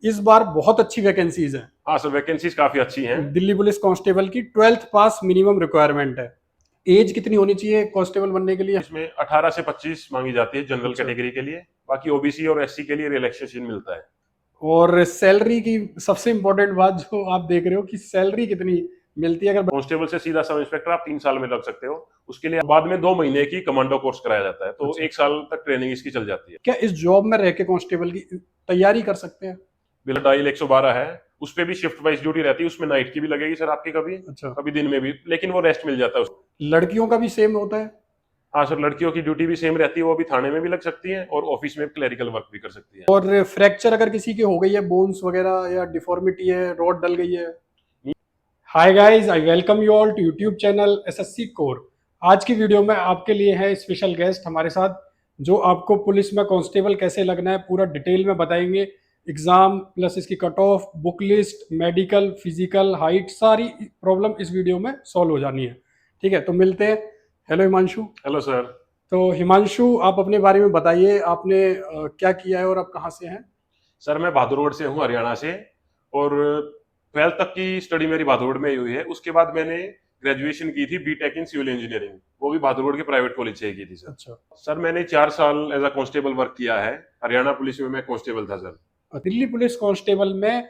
इस बार बहुत अच्छी वैकेंसीज हैं। हाँ सर, वैकेंसीज काफी अच्छी हैं। दिल्ली पुलिस कांस्टेबल की 12th पास मिनिमम रिक्वायरमेंट है। एज कितनी होनी चाहिए कांस्टेबल बनने के लिए? इसमें 18 से 25 मांगी जाती है जनरल अच्छा। कैटेगरी के लिए। बाकी ओबीसी और एससी के लिए रिलैक्सेशन मिलता है। और सैलरी की सबसे इंपॉर्टेंट बात जो आप देख रहे हो कि सैलरी कितनी मिलती है अगर? कांस्टेबल से सीधा सब इंस्पेक्टर आप 3 साल में लग सकते हो। उसके लिए बाद में 2 महीने की कमांडो कोर्स कराया जाता है, तो अच्छा। 1 साल तक ट्रेनिंग इसकी चल जाती है। क्या इस जॉब में रह के कांस्टेबल की तैयारी कर सकते हैं? बिल डायल 112 है, उस पे भी शिफ्ट वाइज ड्यूटी रहती है। उसमें नाइट की भी लगेगी सर आपकी, कभी अच्छा। कभी दिन में भी, लेकिन वो रेस्ट मिल जाता है उसमें। लड़कियों का भी सेम होता है? हाँ सर, लड़कियों की ड्यूटी भी सेम रहती है। वो भी थाने में भी लग सकती हैं और ऑफिस में क्लरिकल वर्क भी कर सकती हैं। और फ्रैक्चर अगर किसी की हो गई है, बोन्स वगैरह या डिफॉर्मिटी है, रॉड डल गई है? Hi guys, I welcome you all to YouTube channel SSC core. आज की वीडियो में आपके लिए है स्पेशल गेस्ट हमारे साथ, जो आपको पुलिस में कांस्टेबल कैसे लगना है पूरा डिटेल में बताएंगे। एग्जाम प्लस इसकी cut off, book list, medical, physical, height, सारी प्रॉब्लम इस वीडियो में सॉल्व हो जानी है। ठीक है, तो मिलते हैं। हेलो हिमांशु। Hello sir. तो हिमांशु, आप अपने बारे में बताइए, आपने क्या किया है और आप कहाँ से हैं? सर मैं बहादुरगढ़ से हूँ, हरियाणा से। और 12th तक की स्टडी मेरी बहादुरगढ़ में ही हुई है। उसके बाद मैंने ग्रेजुएशन की थी बीटेक इन सिविल इंजीनियरिंग, वो भी बहादुरगढ़ के प्राइवेट कॉलेज से ही की थी सर। अच्छा। सर मैंने 4 साल एज अ कांस्टेबल वर्क किया है। हरियाणा पुलिस में मैं कांस्टेबल था सर। दिल्ली पुलिस कांस्टेबल में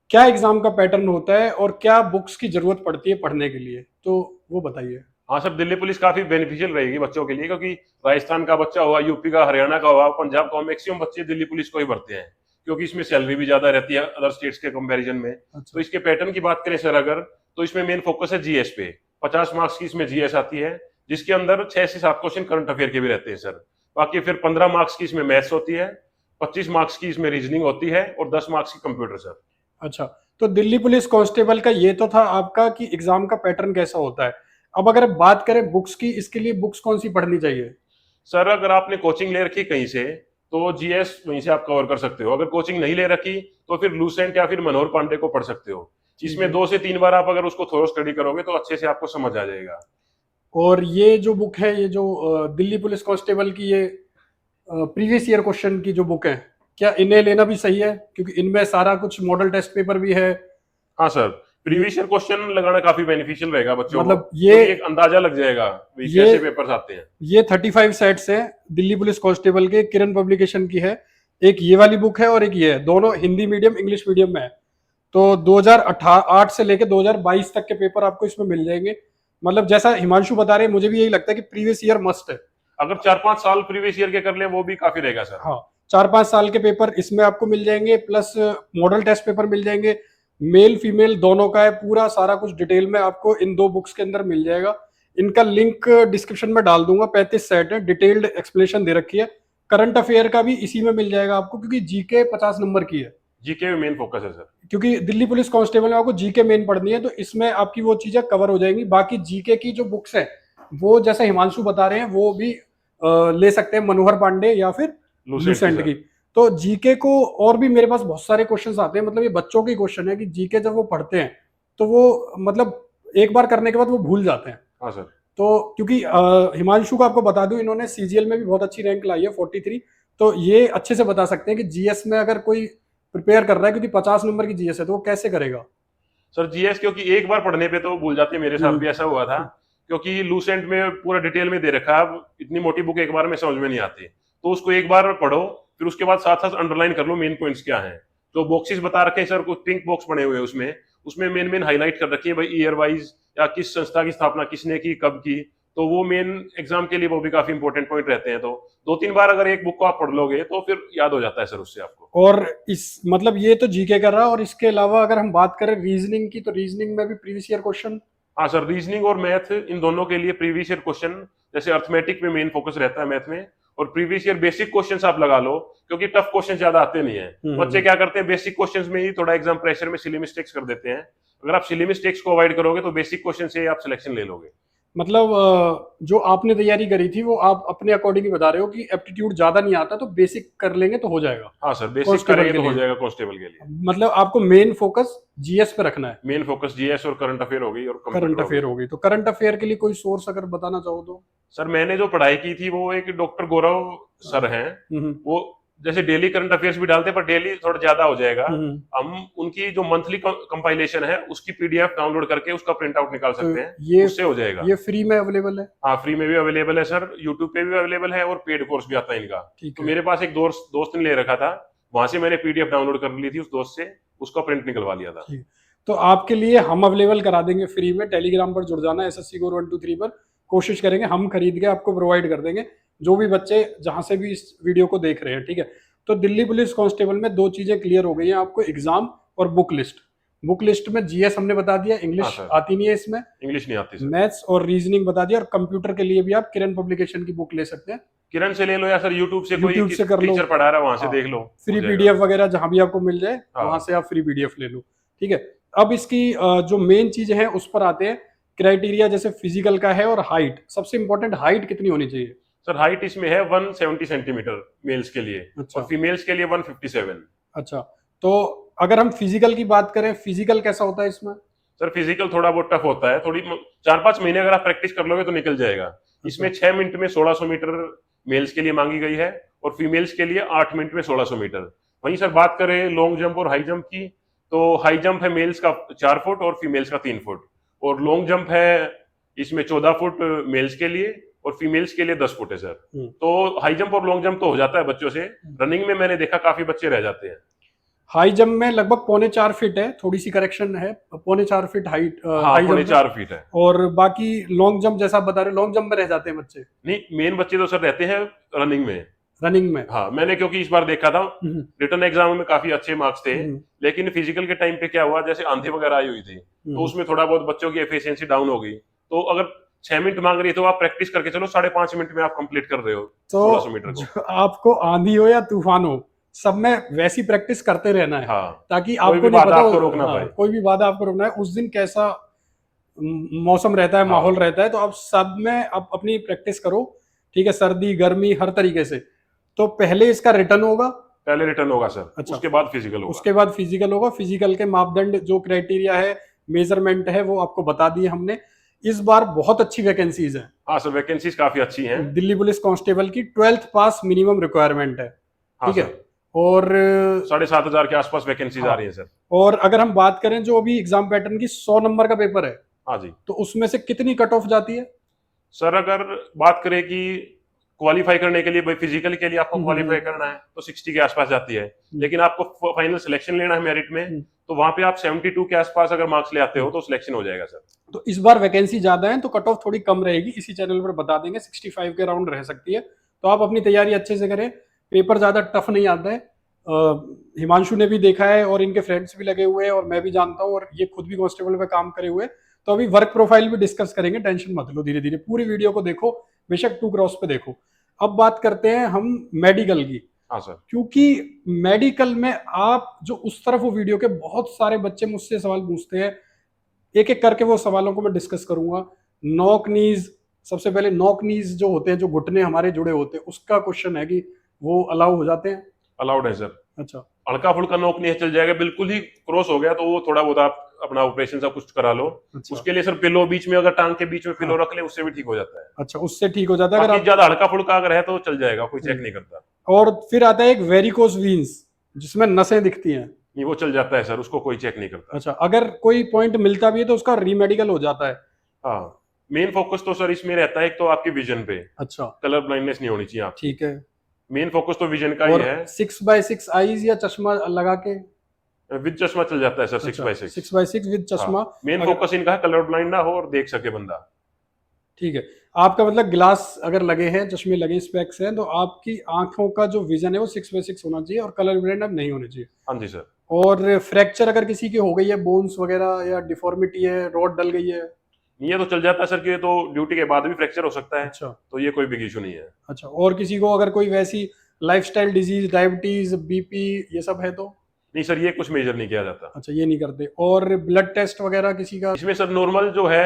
क्या एग्जाम का पैटर्न होता है और क्या बुक्स की जरूरत पड़ती है पढ़ने के लिए, तो वो बताइए। हाँ सर, दिल्ली पुलिस काफी बेनिफिशियल रहेगी बच्चों के लिए, क्योंकि राजस्थान का बच्चा हुआ, यूपी का, हरियाणा का हुआ, पंजाब का, मैक्सिमम बच्चे दिल्ली पुलिस को ही भरते हैं, क्योंकि इसमें सैलरी भी ज्यादा रहती है अदर स्टेट्स के कंपैरिजन में। अच्छा। तो इसके पैटर्न की बात करें सर अगर, तो इसमें मेन फोकस है जीएस पे। 50 मार्क्स की इसमें जीएस आती है, जिसके अंदर 6 से 7 क्वेश्चन करंट अफेयर के भी रहते हैं सर। बाकी फिर 15 मार्क्स की इसमें मैथ्स होती है, 25 मार्क्स की इसमें रीजनिंग होती है और 10 मार्क्स की कंप्यूटर सर। अच्छा, तो दिल्ली पुलिस कांस्टेबल का ये तो था आपका कि एग्जाम का पैटर्न कैसा होता है। अब अगर बात करें बुक्स की, इसके लिए बुक्स कौन सी पढ़नी चाहिए? सर अगर आपने कोचिंग ले रखी कहीं से, तो जीएस वहीं से आप कवर कर सकते हो। अगर कोचिंग नहीं ले रखी, तो फिर लूसेंट या फिर मनोहर पांडे को पढ़ सकते हो। ठीक इसमें है। 2 से 3 बार आप अगर उसको थोड़ा स्टडी करोगे तो अच्छे से आपको समझ आ जाएगा। और ये जो बुक है, ये जो दिल्ली पुलिस कांस्टेबल की, ये प्रीवियस ईयर क्वेश्चन की जो बुक है, क्या इन्हें लेना भी सही है क्योंकि इनमें सारा कुछ मॉडल टेस्ट पेपर भी है? हाँ सर, ये प्रीवियस ईयर क्वेश्चन लगाना काफी बेनिफिशियल रहेगा बच्चों को, मतलब क्योंकि एक अंदाजा लग जाएगा भी ये कैसे पेपर्स आते हैं। ये 35 सेट्स हैं दिल्ली पुलिस कांस्टेबल के, किरण पब्लिकेशन की है। एक ये वाली बुक है और एक ये है, दोनों हिंदी मीडियम इंग्लिश मीडियम में है। तो 2008 से लेके 2022 तक के पेपर आपको इसमें मिल जाएंगे। मतलब जैसा हिमांशु बता रहे हैं, मुझे भी यही लगता है कि प्रीवियस ईयर मस्ट है। अगर 4-5 साल प्रीवियस ईयर के कर ले वो भी काफी रहेगा सर। हाँ, 4-5 साल के पेपर इसमें आपको मिल जाएंगे, प्लस मॉडल टेस्ट पेपर मिल जाएंगे। मेल फीमेल दोनों का है, पूरा सारा कुछ डिटेल में आपको इन दो बुक्स के अंदर मिल जाएगा। इनका लिंक डिस्क्रिप्शन में डाल दूंगा। 35 सेट है, डिटेल्ड एक्सप्लेनेशन दे रखी है। करंट अफेयर का भी इसी में मिल जाएगा आपको, क्योंकि जीके 50 नंबर की है। जीके में मेन फोकस है सर। क्योंकि दिल्ली पुलिस कांस्टेबल में आपको जीके मेन पढ़नी है, तो इसमें आपकी वो चीजें कवर हो जाएंगी। बाकी जीके की जो बुक्स है, वो जैसे हिमांशु बता रहे हैं, वो भी ले सकते हैं, मनोहर पांडे या फिर लूसेंट की लूसेंट की। सर। तो जीके को और भी मेरे पास बहुत सारे क्वेश्चंस आते हैं, मतलब ये बच्चों के क्वेश्चन है कि जीके जब वो पढ़ते हैं तो वो मतलब एक बार करने के बाद वो भूल जाते हैं। हाँ सर। तो क्योंकि हिमांशु को आपको बता दूं, इन्होंने सीजीएल में भी बहुत अच्छी रैंक लाई है, 43। तो ये अच्छे से बता सकते हैं कि जीएस में अगर कोई प्रिपेयर कर रहा है, क्योंकि 50 नंबर की जीएस है, तो वो कैसे करेगा। सर जीएस क्योंकि एक बार पढ़ने पे तो भूल जाते हैं, मेरे साथ भी ऐसा हुआ था। हम्म। क्योंकि लूसेंट में पूरा डिटेल में दे रखा है, अब इतनी मोटी बुक एक बार में समझ में नहीं आती, तो उसको एक बार पढ़ो, फिर उसके बाद साथ साथ अंडरलाइन कर लो मेन पॉइंट्स क्या हैं। जो बॉक्सेस बता रखे हैं सर, कुछ पिंक बॉक्स बने हुए हैं उसमें, उसमें मेन मेन हाईलाइट कर रखी है भाई, ईयर वाइज या किस संस्था की स्थापना किसने की, कब की। तो वो मेन एग्जाम के लिए वो भी काफी इंपॉर्टेंट पॉइंट रहते हैं। तो 2-3 बार अगर एक बुक को आप पढ़ लोगे तो फिर याद हो जाता है सर उससे आपको। और इस मतलब ये तो जीके कर रहा, और इसके अलावा अगर हम बात करें रीजनिंग की, तो रीजनिंग में भी प्रीवियस ईयर क्वेश्चन। हाँ सर, रीजनिंग और मैथ इन दोनों के लिए प्रीवियस ईयर क्वेश्चन, जैसे अर्थमेटिक में मेन फोकस रहता है मैथ में, और प्रीवियस ईयर बेसिक क्वेश्चंस आप लगा लो, क्योंकि टफ क्वेश्चन ज्यादा आते नहीं है। बच्चे क्या करते हैं, बेसिक क्वेश्चंस में ही थोड़ा एग्जाम प्रेशर में सिली मिस्टेक्स कर देते हैं। अगर आप सिली मिस्टेक्स को अवॉइड करोगे तो बेसिक क्वेश्चन से आप सिलेक्शन ले लोगे। मतलब जो आपने तैयारी करी थी वो आप अपने अकॉर्डिंग ही बता रहे हो कि एप्टीट्यूड ज्यादा नहीं आता, तो बेसिक कर लेंगे तो हो जाएगा हाँ सर, बेसिक कांस्टेबल करेंगे के तो हो लिए। जाएगा कांस्टेबल के लिए। मतलब आपको मेन फोकस जीएस पे रखना है। मेन फोकस जीएस और करंट अफेयर हो गई और करंट कंप्यूटर हो अफेयर गई। हो गई, तो करंट अफेयर के लिए कोई सोर्स अगर बताना चाहो तो? सर मैंने जो पढ़ाई की थी वो एक डॉक्टर गौरव सर हैं, हम्म। वो जैसे डेली करंट अफेयर्स भी डालते हैं, पर डेली थोड़ा ज्यादा हो जाएगा। हम्म। हम उनकी जो मंथली कंपाइलेशन है उसकी पीडीएफ डाउनलोड करके उसका प्रिंट आउट निकाल तो सकते हैं, ये उससे हो जाएगा। ये फ्री में अवेलेबल है? हाँ, फ्री में भी अवेलेबल है सर, यूट्यूब पे भी अवेलेबल है, और पेड कोर्स भी आता है इनका। ठीक तो है। मेरे पास एक दोस्त ने ले रखा था, वहां से मैंने पीडीएफ डाउनलोड कर ली थी उस दोस्त से, उसका प्रिंट निकलवा लिया था। ठीक। तो आपके लिए हम अवेलेबल करा देंगे फ्री में। टेलीग्राम पर जुड़ जाना, एसएससी कोर 123 पर। कोशिश करेंगे हम खरीद के आपको प्रोवाइड कर देंगे, जो भी बच्चे जहां से भी इस वीडियो को देख रहे हैं। ठीक है। तो दिल्ली पुलिस कांस्टेबल में दो चीजें क्लियर हो गई हैं आपको, एग्जाम और बुक लिस्ट। बुक लिस्ट में जीएस हमने बता दिया, हाँ इंग्लिश सर, आती नहीं है इसमें, इंग्लिश नहीं आती सर। मैथ्स और रीजनिंग बता दिया। और कंप्यूटर के लिए भी आप किरण पब्लिकेशन की बुक ले सकते हैं, किरण से ले लो, या सर यूट्यूब से कोई यूट्यूब से कर लो, टीचर पढ़ा रहा है वहां से हाँ, देख लो, फ्री हो जाएगा। पीडीएफ वगैरह जहां भी आपको मिल जाए हाँ। वहां से आप फ्री पीडीएफ ले लो। ठीक है। अब इसकी जो मेन चीजें हैं उस पर आते हैं। क्राइटेरिया जैसे फिजिकल का है, और हाइट, सबसे इंपॉर्टेंट हाइट कितनी होनी चाहिए? सर हाइट इसमें है 170 सेंटीमीटर मेल्स के लिए, अच्छा। और फीमेल्स के लिए 157। अच्छा, तो अगर हम फिजिकल की बात करें, फिजिकल कैसा होता है इसमें? सर फिजिकल थोड़ा बहुत टफ होता है, थोड़ी 4-5 महीने अगर आप प्रैक्टिस कर लोगे तो निकल जाएगा। इसमें 6 मिनट में 1600 मीटर मेल्स के लिए मांगी गई है, और फीमेल्स के लिए 8 मिनट में 1600 मीटर। वहीं सर बात करें लॉन्ग जंप और हाई जंप की, तो हाई जंप है मेल्स का 4 फुट और फीमेल्स का 3 फुट, और लॉन्ग जंप है इसमें 14 फुट मेल्स के लिए, और फीमेल्स के लिए 10 फुट है सर। तो हाई जंप और लॉन्ग जंप तो हो जाता है बच्चों से, रनिंग में मैंने देखा काफी बच्चे रह जाते हैं। हाई जंप में लगभग 3.25 फीट है, थोड़ी सी करेक्शन है, 3.25 फीट हाइट हाँ, हाई जंप 4 फीट है। और बाकी लॉन्ग जंप जैसा आप बता रहे, लॉन्ग जंप में रह जाते हैं बच्चे? नहीं, मेन बच्चे तो सर रहते हैं रनिंग में। रनिंग में? हाँ, मैंने क्योंकि इस बार देखा था रिटर्न एग्जाम में काफी अच्छे मार्क्स थे, लेकिन फिजिकल के टाइम पे क्या हुआ, जैसे आंधी वगैरह आई हुई थी, तो उसमें थोड़ा बहुत बच्चों की एफिशिएंसी डाउन हो गई। तो अगर 6 मिनट मांग रही है तो आप प्रैक्टिस करके चलो, 5.5 मिनट में आप कंप्लीट कर रहे हो 1600 मीटर को। तो आपको आंधी हो या तूफान हो, सब में वैसी प्रैक्टिस करते रहना है। हाँ, ताकि कोई आपको भी नहीं बाधा पता आपको रोकना पाए। कोई भी बाधा आपको रोकना है, उस दिन कैसा मौसम रहता है, माहौल रहता है, तो आप सब में आप अपनी प्रैक्टिस करो। ठीक है, सर्दी गर्मी हर तरीके से। तो पहले इसका रिटर्न होगा? पहले रिटर्न होगा सर। अच्छा। उसके बाद फिजिकल होगा। उसके बाद फिजिकल होगा। फिजिकल के मापदंड जो क्राइटेरिया है, मेजरमेंट है, वो आपको बता दिए हमने। इस बार बहुत अच्छी वैकेंसीज है। हाँ सर, वैकेंसीज काफी अच्छी हैं। दिल्ली पुलिस कांस्टेबल की 12th पास मिनिमम रिक्वायरमेंट है। हाँ ठीक है। सर, और 7,500 के आसपास वैकेंसीज आ रही हैं सर। और अगर हम बात करें जो अभी एग्जाम पैटर्न की, 100 नंबर का पेपर है, हाँ जी, तो उसमें से कितनी कट ऑफ जाती है? सर अगर बात करें कि क्वालिफाई करने के लिए, भाई फिजिकल के लिए आपको क्वालिफाई करना है तो 60 के आसपास जाती है, लेकिन आपको फाइनल सिलेक्शन लेना है मेरिट में, तो वहां पे आप 72 के आसपास अगर मार्क्स ले आते हो तो सिलेक्शन हो जाएगा सर। तो इस बार वैकेंसी ज्यादा है तो कट ऑफ थोड़ी कम रहेगी, इसी चैनल पर बता देंगे, 65 के राउंड रह सकती है। तो आप अपनी तैयारी अच्छे से करें, पेपर ज्यादा टफ नहीं आता है। हिमांशु ने भी देखा है और इनके फ्रेंड्स भी लगे हुए हैं, और मैं भी जानता हूँ, और ये खुद भी कांस्टेबल पे काम करे हुए। तो अभी वर्क प्रोफाइल भी डिस्कस करेंगे, टेंशन मत लो, धीरे धीरे पूरी वीडियो को देखो, बेशक 2 क्रॉस पे देखो। अब बात करते हैं हम मेडिकल की। हाँ सर, क्योंकि मेडिकल में आप जो उस तरफ वो वीडियो के बहुत सारे बच्चे मुझसे सवाल पूछते हैं, एक एक करके वो सवालों को मैं डिस्कस करूंगा। नॉक नीज, सबसे पहले नॉक नीज जो होते हैं, जो घुटने हमारे जुड़े होते हैं, उसका क्वेश्चन है कि वो अलाउ हो जाते हैं? अलाउड है सर। अच्छा। हल्का फुल्का नोक नहीं चल जाएगा, बिल्कुल ही क्रॉस हो गया तो वो थोड़ा बहुत आप अपना ऑपरेशन सा कुछ करा लो। अच्छा। उसके लिए सर पिलो बीच में, अगर टांग के बीच में पिलो रख ले, उससे भी ठीक हो जाता है। अच्छा, उससे ठीक हो जाता है अगर आप ज्यादा हल्का फुल्का अगर है तो चल जाएगा, कोई चेक नहीं करता। और फिर आता है एक वेरिकोस वीन्स, जिसमें नसें दिखती हैं। नहीं, वो चल जाता है सर, उसको कोई चेक नहीं करता। अच्छा, अगर कोई पॉइंट मिलता भी है तो उसका रीमेडिकल हो जाता है? हाँ, मेन फोकस तो सर इसमें रहता है एक तो आपकी विजन पे। अच्छा, कलर ब्लाइंडनेस नहीं होनी चाहिए आपकी। ठीक है, मेन फोकस तो विजन का ही है। 6x6 आईज या चश्मा लगा के? विद चश्मा चल जाता है सर। 6x6 6x6 विद चश्मा। मेन फोकस इनका है कलर ब्लाइंड ना हो और देख सके बंदा। ठीक है, आपका मतलब ग्लास अगर लगे हैं, चश्मे लगे, स्पेक्स हैं, तो आपकी आंखों का जो विजन है वो 6x6 होना चाहिए और कलर ब्लाइंड अब नहीं होने चाहिए। हाँ जी सर। और फ्रैक्चर अगर किसी की हो गई है, बोन्स वगैरह या डिफॉर्मिटी है, रॉड डल गई है, ये तो चल जाता है सर, कि तो ड्यूटी के बाद भी फ्रैक्चर हो सकता है। अच्छा, तो ये कोई बिग इशू नहीं है। अच्छा, और किसी को अगर कोई वैसी लाइफस्टाइल डिजीज, डायबिटीज, बीपी, ये सब है तो? नहीं सर, ये कुछ मेजर नहीं किया जाता। अच्छा, ये नहीं करते। और ब्लड टेस्ट वगैरह किसी का? इसमें सर नॉर्मल जो है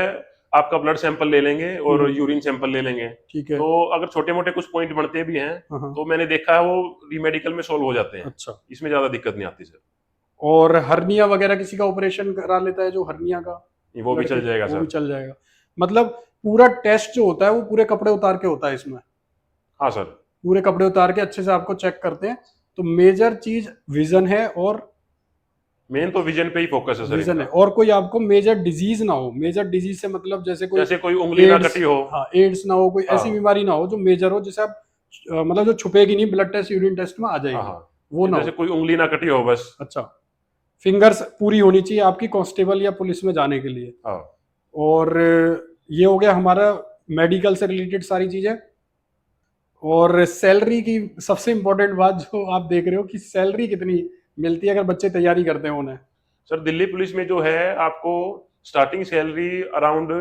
आपका ब्लड सैंपल ले लेंगे और यूरिन सैंपल ले लेंगे। ठीक है। तो अगर छोटे मोटे कुछ पॉइंट बढ़ते भी हैं तो मैंने देखा है वो रीमेडिकल में सोल्व हो जाते हैं। अच्छा, इसमें ज्यादा दिक्कत नहीं आती सर। और हर्निया वगैरह किसी का ऑपरेशन करा लेता है, जो हर्निया का, वो भी चल जाएगा सर। वो भी चल जाएगा। मतलब पूरा टेस्ट जो होता है वो पूरे कपड़े उतार के होता है इसमें? हाँ सर, पूरे कपड़े उतार के अच्छे से आपको चेक करते हैं तो मेजर चीज विजन है, और मेन तो विजन पे ही फोकस है सर विजन है, इनका। और कोई आपको मेजर डिजीज ना हो। मेजर डिजीज से मतलब जैसे कोई जैसे कोई उंगली ना एड्स, कटी हो। हाँ एड्स ना हो, कोई ऐसी हाँ बीमारी ना हो जो मेजर हो, जिसे आप मतलब जो छुपेगी नहीं, ब्लड टेस्ट यूरिन टेस्ट में आ हाँ जाएगी, वो हाँ, ना जैसे हो। कोई उंगली ना कटी हो बस। अच्छा, फिंगर्स पूरी होनी चाहिए आपकी कांस्टेबल या पुलिस में जाने के लिए। हाँ और ये हो गया हमारा मेडिकल से रिलेटेड सारी चीजें। और सैलरी की सबसे इंपॉर्टेंट बात जो आप देख रहे हो कि सैलरी कितनी मिलती है अगर बच्चे तैयारी करते हैं उन्हें। सर, दिल्ली पुलिस में जो है आपको स्टार्टिंग सैलरी अराउंड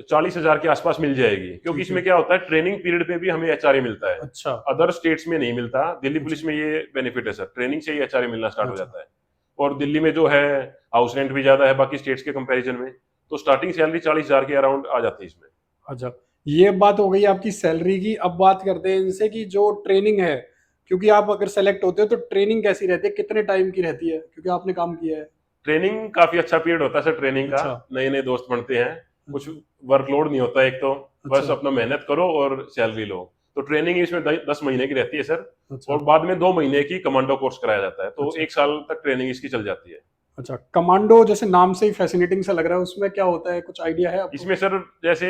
40,000 के आसपास मिल जाएगी, क्योंकि ठीक है। इसमें क्या होता है, ट्रेनिंग पीरियड में भी हमें एचआरए मिलता है। अच्छा। अदर स्टेट्स में नहीं मिलता, दिल्ली अच्छा। पुलिस में ये बेनिफिट है सर, ट्रेनिंग से ही एचआरए मिलना स्टार्ट हो अच्छा। जाता है। और दिल्ली में जो है हाउस रेंट भी ज्यादा है बाकी स्टेट्स के कंपैरिजन में, तो स्टार्टिंग सैलरी 40,000 के अराउंड आ जाती है इसमें। अच्छा, ये बात हो गई आपकी सैलरी की। अब बात करते हैं इनसे कि जो ट्रेनिंग है, क्योंकि आप अगर सेलेक्ट होते हो तो ट्रेनिंग कैसी रहती है, कितने टाइम की रहती है, क्योंकि आपने काम किया है। ट्रेनिंग काफी अच्छा पीरियड होता है सर ट्रेनिंग का। अच्छा। नए नए दोस्त बनते हैं, कुछ अच्छा। वर्कलोड नहीं होता एक तो, बस अच्छा। अपना मेहनत करो और सैलरी लो। तो ट्रेनिंग इसमें 10 महीने की रहती है सर। अच्छा। और बाद में 2 महीने की कमांडो कोर्स कराया जाता है, तो अच्छा। 1 साल तक ट्रेनिंग इसकी चल जाती है। अच्छा, कमांडो जैसे नाम से ही फैसिनेटिंग सा लग रहा है, उसमें क्या होता है, कुछ आइडिया है आपको? इसमें सर जैसे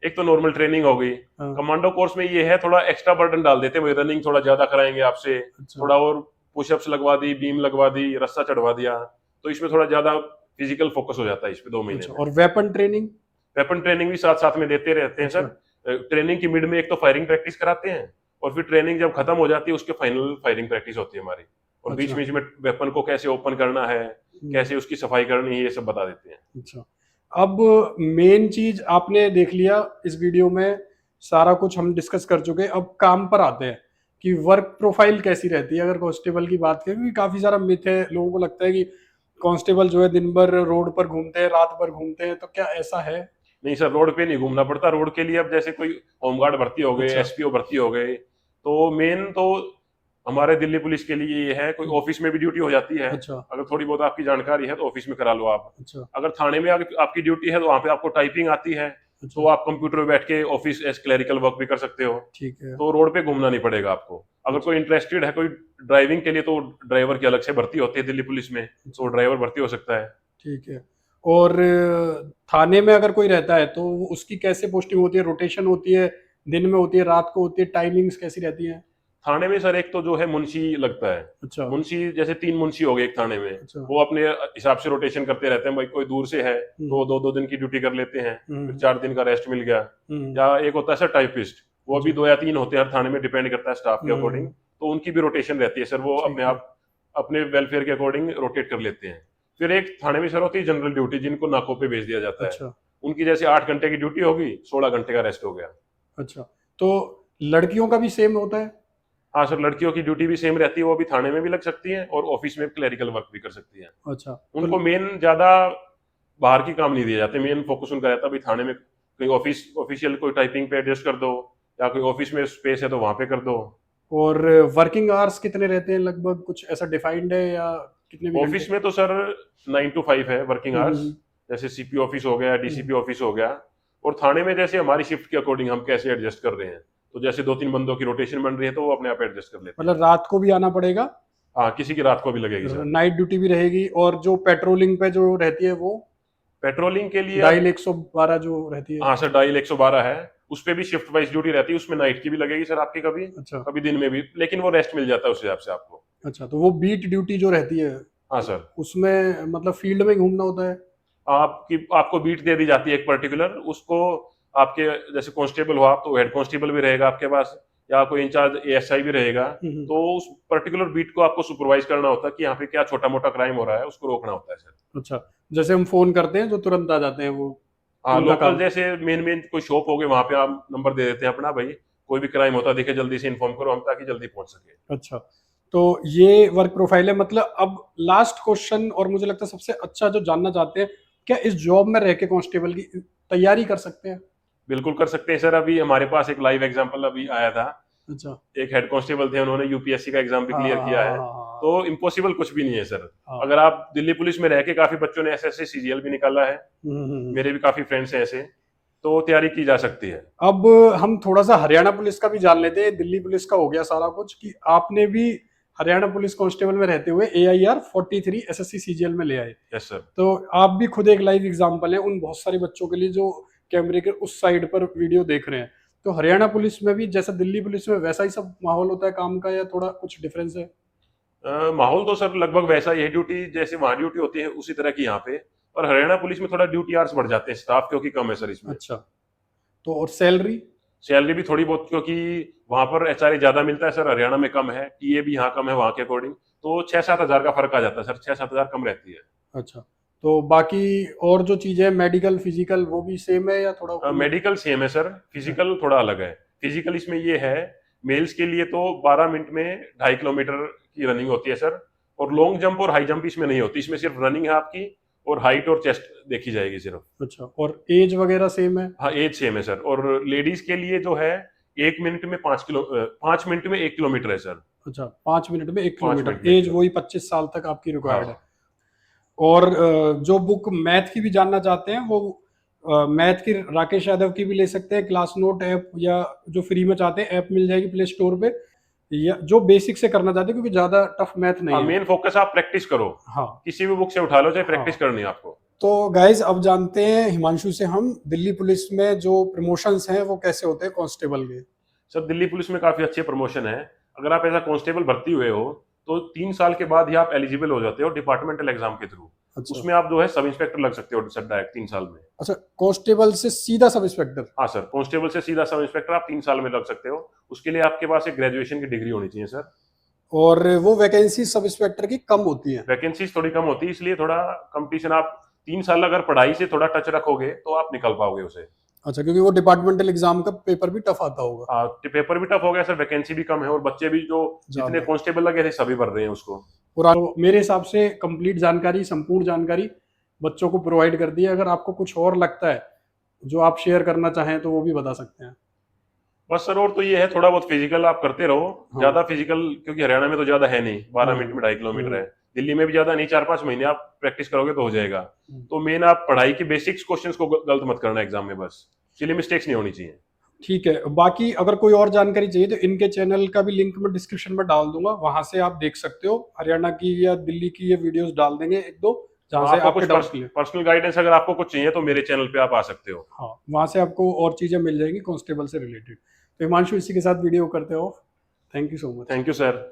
एक तो नॉर्मल ट्रेनिंग हो गई, हाँ। कमांडो कोर्स में ये है थोड़ा एक्स्ट्रा बर्डन डाल देते हैं, वही रनिंग थोड़ा ज्यादा कराएंगे आपसे, अच्छा। थोड़ा और पुशअप्स लगवा दी, बीम लगवा दी, रस्सा चढ़वा दिया, तो इसमें थोड़ा ज्यादा फिजिकल फोकस हो जाता है इस पे 2 महीने अच्छा, में। और वेपन ट्रेनिंग? वेपन ट्रेनिंग भी साथ साथ में देते रहते हैं अच्छा। सर। ट्रेनिंग की मिड में एक तो फायरिंग प्रैक्टिस कराते हैं, और फिर ट्रेनिंग जब खत्म हो जाती है उसके फाइनल फायरिंग प्रैक्टिस होती है हमारी, और बीच अच्छा। में इसमें वेपन को कैसे ओपन करना है, कैसे उसकी सफाई करनी है, ये सब बता देते हैं। अच्छा, अब मेन चीज आपने देख लिया इस वीडियो में, सारा कुछ हम डिस्कस कर चुके हैं। अब काम पर आते हैं कि वर्क प्रोफाइल कैसी रहती है अगर कांस्टेबल की बात करें, क्योंकि काफी सारा मिथ है, लोगों को लगता है कि कांस्टेबल जो है दिन भर रोड पर घूमते हैं, रात भर घूमते हैं, तो क्या ऐसा है? नहीं सर, रोड पे नहीं घूमना पड़ता। रोड के लिए अब जैसे कोई होमगार्ड भर्ती हो गए, अच्छा। एसपीओ भर्ती हो गए, तो मेन तो हमारे दिल्ली पुलिस के लिए ये है, कोई ऑफिस में भी ड्यूटी हो जाती है। अच्छा। अगर थोड़ी बहुत आपकी जानकारी है तो ऑफिस में करा लो आप। अच्छा। अगर थाने में आपकी ड्यूटी है तो वहां पे आपको टाइपिंग आती है, अच्छा। तो आप कंप्यूटर में बैठ के ऑफिस एज क्लरिकल वर्क भी कर सकते हो। ठीक है। तो रोड पे घूमना नहीं पड़ेगा आपको। अगर अच्छा। कोई इंटरेस्टेड है, कोई ड्राइविंग के लिए, तो ड्राइवर की अलग से भर्ती होती है दिल्ली पुलिस में, तो अच्छा। ड्राइवर भर्ती हो सकता है। ठीक है। और थाने में अगर कोई रहता है तो उसकी कैसे पोस्टिंग होती है, रोटेशन होती है, दिन में होती है, रात को होती है, टाइमिंग्स कैसी रहती है? थाने में सर एक तो जो है मुंशी लगता है। अच्छा। मुंशी जैसे 3 मुंशी हो गए एक थाने में, अच्छा। वो अपने हिसाब से रोटेशन करते रहते हैं। भाई कोई दूर से है तो 2-2 दिन की ड्यूटी कर लेते हैं, फिर 4 दिन का रेस्ट मिल गया। हम्म। या एक होता है सर टाइपिस्ट, वो भी अच्छा। 2 या 3 होते हैं हर थाने में, डिपेंड करता है स्टाफ के अकॉर्डिंग। हम्म। तो उनकी भी रोटेशन रहती है सर, वो ठीक अपने है। आप अपने वेलफेयर के अकॉर्डिंग रोटेट कर लेते हैं। फिर एक थाने में सर होती है जनरल ड्यूटी, जिनको नाकों पे भेज दिया जाता है। अच्छा। उनकी जैसे 8 घंटे की ड्यूटी होगी, 16 घंटे का रेस्ट हो गया। अच्छा, तो लड़कियों का भी सेम होता है? हाँ सर, लड़कियों की ड्यूटी भी सेम रहती है, वो भी थाने में भी लग सकती हैं और ऑफिस में क्लरिकल वर्क भी कर सकती हैं। अच्छा, उनको तो मेन ज्यादा बाहर की काम नहीं दिए जाते, मेन फोकस उनका रहता है भाई थाने में कोई ऑफिशियल कोई टाइपिंग पे एडजस्ट कर दो, या कोई ऑफिस में स्पेस है तो वहां पे कर दो। और वर्किंग आवर्स कितने रहते हैं लगभग, कुछ ऐसा डिफाइंड है या कितने भी घंटे? ऑफिस में तो सर 9 to 5 है वर्किंग आवर्स, हम्म। जैसे सीपी ऑफिस हो गया, डीसीपी ऑफिस हो गया। और थाने में जैसे हमारी शिफ्ट के अकॉर्डिंग हम कैसे एडजस्ट कर रहे हैं, तो जैसे 2-3 बंदों की रोटेशन बन रही है तो वो अपने आप एडजस्ट कर लेते हैं। मतलब रात को भी आना पड़ेगा? हाँ, किसी की रात को भी लगेगी सर। नाइट ड्यूटी भी रहेगी, और जो पेट्रोलिंग पे जो रहती है वो पेट्रोलिंग के लिए डायल 112 जो रहती है? हाँ सर, डायल 112 है, उस पे भी शिफ्ट वाइज ड्यूटी रहती है, उसमें नाइट की भी लगेगी सर आपकी, कभी अच्छा। कभी दिन में भी, लेकिन वो रेस्ट मिल जाता है उस हिसाब से आपको। अच्छा, तो वो बीट ड्यूटी जो रहती है हाँ सर, उसमें मतलब फील्ड में घूमना होता है? आपको बीट दे दी जाती है एक पर्टिकुलर, उसको आपके जैसे कांस्टेबल हो आप, तो हेड कांस्टेबल भी रहेगा आपके पास, या कोई इंचार्ज एएसआई भी रहेगा। हम्म। तो उस पर्टिकुलर बीट को आपको सुपरवाइज करना होता है कि यहाँ पे क्या छोटा मोटा क्राइम हो रहा है, उसको रोकना होता है सर। अच्छा, जैसे हम फोन करते हैं जो तुरंत आ जाते हैं, वो हाँ, उनका लोकल काम? जैसे मेन मेन कोई शॉप हो गए, वहां पे आप नंबर दे देते हैं अपना, भाई कोई भी क्राइम होता दिखे जल्दी से इन्फॉर्म करो हम, ताकि जल्दी पहुंच सके। अच्छा, तो ये वर्क प्रोफाइल है। मतलब अब लास्ट क्वेश्चन, और मुझे लगता है सबसे अच्छा जो जानना चाहते हैं, क्या इस जॉब में रह के कांस्टेबल की तैयारी कर सकते हैं? बिल्कुल कर सकते हैं सर। अभी हमारे पास एक लाइव एग्जांपल अभी आया था, अच्छा। एक हेड कांस्टेबल थे, उन्होंने यूपीएससी का एग्जाम भी हाँ क्लियर हाँ किया हाँ है। हाँ हाँ तो इम्पॉसिबल कुछ भी नहीं है सर। हाँ। अगर आप दिल्ली पुलिस में रह के, काफी बच्चों ने एसएससी सीजीएल भी निकाला है, मेरे भी काफी फ्रेंड्स हैं ऐसे, तो तैयारी की जा सकती है। अब हम थोड़ा सा हरियाणा पुलिस का भी जान लेते हैं। दिल्ली पुलिस का हो गया सारा कुछ, कि आपने भी हरियाणा पुलिस कांस्टेबल में रहते हुए AIR 43 SSC CGL में ले आए। Yes sir. तो आप भी खुद एक लाइव एग्जांपल है उन बहुत सारे बच्चों के लिए जो कैमरे के उस साइड पर वीडियो देख रहे हैं। तो हरियाणा पुलिस में भी जैसा दिल्ली पुलिस में वैसा ही सब माहौल होता है काम का, या थोड़ा कुछ डिफरेंस है? माहौल तो सर लगभग वैसा ही है, ड्यूटी जैसे वहाँ ड्यूटी होती है उसी तरह की यहाँ पे। और हरियाणा पुलिस में थोड़ा ड्यूटी आवर्स बढ़ जाते हैं, स्टाफ क्योंकि कम है सर इसमें। अच्छा, तो और सैलरी? सैलरी भी थोड़ी बहुत, क्योंकि वहां पर HRA ज्यादा मिलता है सर, हरियाणा में कम है। टीए भी यहाँ कम है वहाँ के अकॉर्डिंग, तो 6-7 हजार का फर्क आ जाता है सर, 6-7 हजार कम रहती है। अच्छा, तो बाकी और जो चीजें मेडिकल फिजिकल वो भी सेम है या थोड़ा? मेडिकल सेम है सर, फिजिकल थोड़ा अलग है। फिजिकल इसमें ये है, मेल्स के लिए तो 12 मिनट में 2.5 किलोमीटर की रनिंग होती है सर। और लॉन्ग जंप और हाई जंप इसमें नहीं होती, इसमें सिर्फ रनिंग है आपकी, और हाइट और चेस्ट देखी जाएगी सिर्फ। अच्छा, और एज वगैरह सेम है? हाँ, एज सेम है सर। और लेडीज के लिए जो है 1 मिनट में 5 मिनट में 1 किलोमीटर है सर। अच्छा, 5 मिनट में 1 5 किलोमीटर, मिनट में एज वही 25 साल तक आपकी रिक्वायर्ड हाँ। है। और जो बुक मैथ की भी जानना चाहते हैं वो मैथ की राकेश यादव की भी ले सकते हैं, क्लास नोट ऐप, या जो फ्री में चाहते हैं ऐप मिल जाएगी प्ले स्टोर पे, या जो बेसिक से करना चाहते हैं क्योंकि ज्यादा टफ मैथ नहीं हाँ, है। मेन फोकस आप प्रैक्टिस करो, हाँ, किसी भी बुक से उठा लो, चाहे प्रैक्टिस हाँ। करनी है आपको। तो गाइज अब जानते हैं हिमांशु से हम दिल्ली पुलिस में जो प्रमोशंस हैं वो कैसे होते हैं कांस्टेबल के। सर दिल्ली पुलिस में काफी अच्छे प्रमोशन है। अगर आप ऐसा कांस्टेबल भर्ती हुए हो तो 3 साल के बाद ही आप एलिजिबल हो जाते हो डिपार्टमेंटल एग्जाम के थ्रू। अच्छा, उसमें आप जो है सब इंस्पेक्टर लग सकते हो सर डायरेक्ट 3 साल में। अच्छा, कांस्टेबल से सीधा सब इंस्पेक्टर? हाँ सर, कांस्टेबल से सीधा सब इंस्पेक्टर आप 3 साल में लग सकते हो। उसके लिए आपके पास एक ग्रेजुएशन की डिग्री होनी चाहिए सर। और वो वैकेंसी सब इंस्पेक्टर की कम होती है? वैकेंसीज थोड़ी कम होती है, इसलिए थोड़ा कंपटीशन। आप 3 साल अगर पढ़ाई से थोड़ा टच रखोगे तो आप निकल पाओगे उसे। अच्छा, क्योंकि वो डिपार्टमेंटल एग्जाम का पेपर भी टफ आता होगा। पेपर भी टफ हो गया सर, वैकेंसी भी कम है, और बच्चे भी जो जितने ज्यादा। कांस्टेबल लगे थे सभी भर रहे हैं उसको। और मेरे हिसाब से कंप्लीट जानकारी, संपूर्ण जानकारी बच्चों को प्रोवाइड कर दी है। अगर आपको कुछ और लगता है जो आप शेयर करना चाहें तो वो भी बता सकते हैं। बस सर, और तो ये है थोड़ा बहुत फिजिकल आप करते रहो। हाँ। ज्यादा फिजिकल क्योंकि हरियाणा में तो ज्यादा है नहीं, 12 हम्म, मिनट में 2.5 किलोमीटर है। हम्म। दिल्ली में भी ज्यादा नहीं, 4-5 महीने आप प्रैक्टिस करोगे तो हो जाएगा। तो मेन आप पढ़ाई के बेसिक्स क्वेश्चंस को गलत मत करना एग्जाम में, बस सिली मिस्टेक्स नहीं होनी चाहिए। ठीक है, बाकी अगर कोई और जानकारी चाहिए तो इनके चैनल का भी लिंक मैं डिस्क्रिप्शन में डाल दूंगा, वहां से आप देख सकते हो। हरियाणा की या दिल्ली की ये वीडियोस डाल देंगे एक दो, जहां से आपको आपके कुछ डाउट क्लियर। पर्सनल गाइडेंस अगर आपको कुछ चाहिए तो मेरे चैनल पे आप आ सकते हो। हाँ, वहां से आपको और चीजें मिल जाएंगी कांस्टेबल से रिलेटेड। तो हिमांशु इसी के साथ वीडियो करते हो। Thank you so much. Thank you sir.